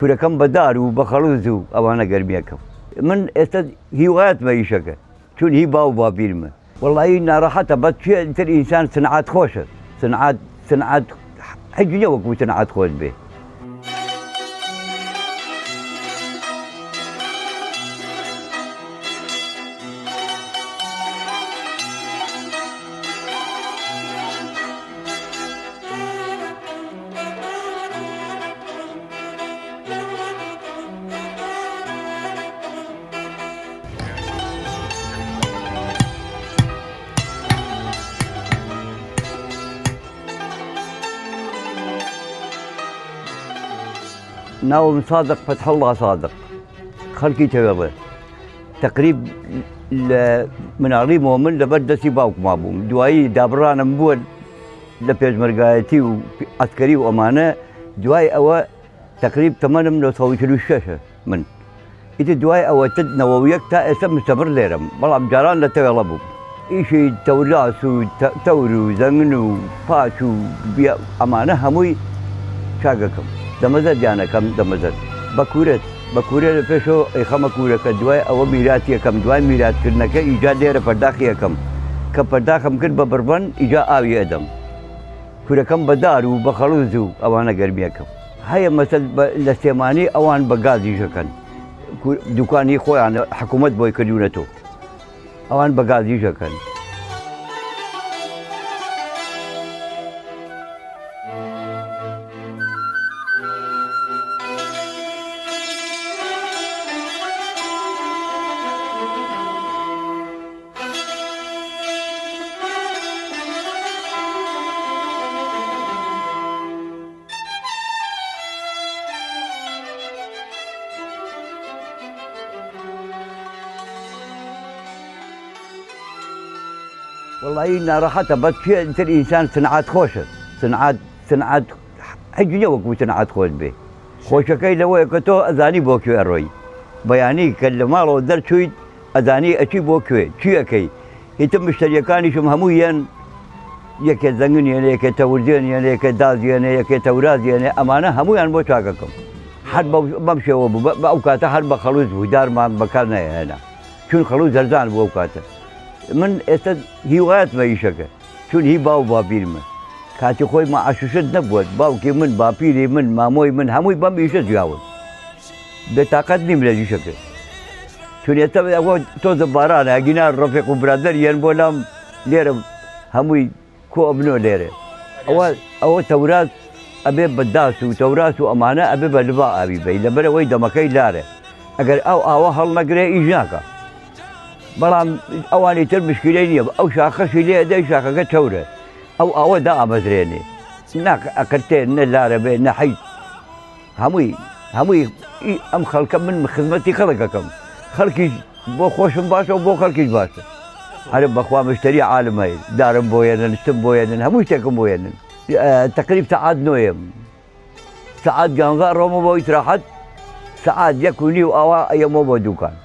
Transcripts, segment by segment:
کوورەکەم بەدار و بە خەڵوز و ئەوانە گەرمیەکەم من ئێستا هیوایەت مەیشەکە چون هی باو باپیرمە وەڵایی ناڕەحەتە بە تر ئینسان سنعات خۆشە سنعات هیچ نییە وەکو سنعات خۆش بێ ناوم صادق فتح الله صادق خەڵکی تەوێڵێ تقریب مناڵی مۆمن لەبەر دەستی باوکما بووم دوایی دابڕانم بووە لە پێشمەرگایەتی و ئەسکەری و ئەمانە دوای ئەوە تقریب تەمەنم 1946 من ئیتر دوای ئەوە نەوەویەک تا ئێستا مستەمر لێرەم بەڵام جاران لە تەوێڵە بووم ئیشی تەولاس و تەور و زەنگن و پاچ و ئەمانە هەمووی چاگەکەم دەمەزەر دیانەکەم دەمەزەر بە کوورە لە پێشەوە ئەیخەمە کوورەکە دوای ئەوە میراتی یەکەم دوای میراتکردنەکە ئیجا لێرە پەرداخی یەکەم کە پەرداخم کرد بە بڕبەن ئیجا ئاوی ئەدەم کوورەکەم بەدار و بە خەڵوز و ئەوانە گەرمیەکەم هەیە مەسەل لە سێمانی ئەوان بە گازیژەکەن دوکانی خۆیان حکوومەت بۆی کردوونەتەوە ئەوان بە گازیژەکەن وەڵایی ناڕەحەتە بە تر ئینسان سنعات خۆشە سنعات هیچ نییە وەکو سنعات خۆش بێ خۆشەکەی لەوەیە کە تۆ ئەزانی بۆ کوێ ئەڕۆی بەیانی کە لە ماڵەوە دەرچوویت ئەزانی ئەچی بۆ کوێ چی ئەەکەی هیتم مشتریەکانیشم هەموو یەن یەکێ زەنگن یێنە یەکێ تەوردێن یێنە یەکێ دازیێنێ یەکێ تەوراز یێنێ ئەمانە هەمویان بۆ چاکەکەم هەر بەم شێوە بوو بە ئەو کاتە هەر بە خەڵوز بوو دارمان بەکار نەهێنا چون خەڵوز هەرزان بوو ئەو کاتە من ئێستا هیوایەت مەیشەکە چون هی باو باپیرمە کاتی خۆی مەعاششت نەبووە باوکی من باپیری من مامۆی من هەمووی بەم ئیشە جیاون بێتاقەت نیم لە ئیشەکە چون ئێستا ئەوە تۆزە بارانە ئەگینا ڕەفیق و برادەر یەن بۆ لام لێرە هەمووی کۆ ئەبنۆ لێرە ئەوە تەوراز ئەبێ بەداس و تەوراس و ئەمانە ئەبێ بە لبا ئاوی بەی لەبەرەوەی دەمەکەی لارە ئەگەر ئەو ئاوە هەڵ نەگرێ ئیش ناکە بەڵام ئەوانی تر مشکلەی نییە ئەو شاخەشی لێ دەی شاخەکە چەورە ئەو ئاوە دا ئامەزرێنێ ئەکردێ نە لارە بێ نەحەیت هەمووی ئەم خەڵکە من خزمەتی خەڵکەکەم خەڵکیش بۆ خۆشم باشە و بۆ خەڵکیش باشە هەرە بەخوا مشتری عالمەیە دارم بۆیێنن شتم بۆیێنن هەمووی شتێکم بۆیێنن تقریب سەعات نۆیەم سەعات گانغا ڕۆمە بۆ ئیسراحەت سەعات 1:30 ئاوا ئەیەمەوە بۆ دوکان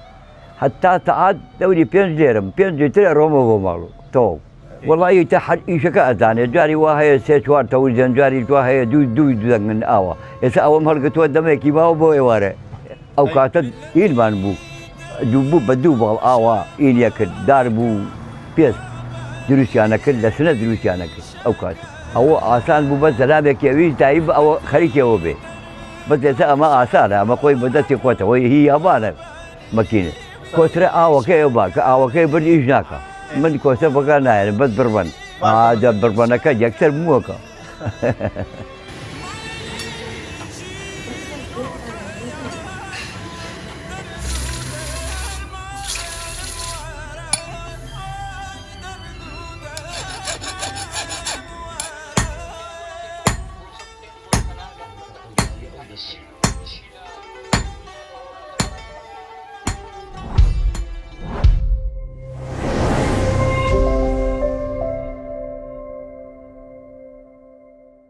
حتا سەعات دەوری 5 لێرم 5 ترە ڕۆمە بۆ ماڵ تەواو وەڵی تا هەر ئیشەکە ئەزانێت جاری وا هەیە 3-4 تەوریان جاری وا هەیە دوو دەنگن ئاوە ئێستا ئەوەم هەڵگەتووە دەمێکی ماوە بۆ ئێوارە ئەو کاتە ئیلمان بوو دوو بە دوو باڵ ئاوا ئیلە کرد دار بوو پێست دروستیانە کرد لە سنە دروستیانە کرد ئەو کاتە ئەوە ئاسان بوو بە زەلامێکی ئەوی تایب ئەوە خەریکەوە بێ بەس ئێستا ئەمە ئاسانە ئەمە خۆی بەدەستی خۆتەوەی هی یابانە مەکینە کۆترە ئاوەکەی با کە ئاوەکەی بردی ئیش ناکە من کۆسە بەکار نایێنم بەس بڕبەن ئادا بڕبەنەکە یەکسەر بووەکە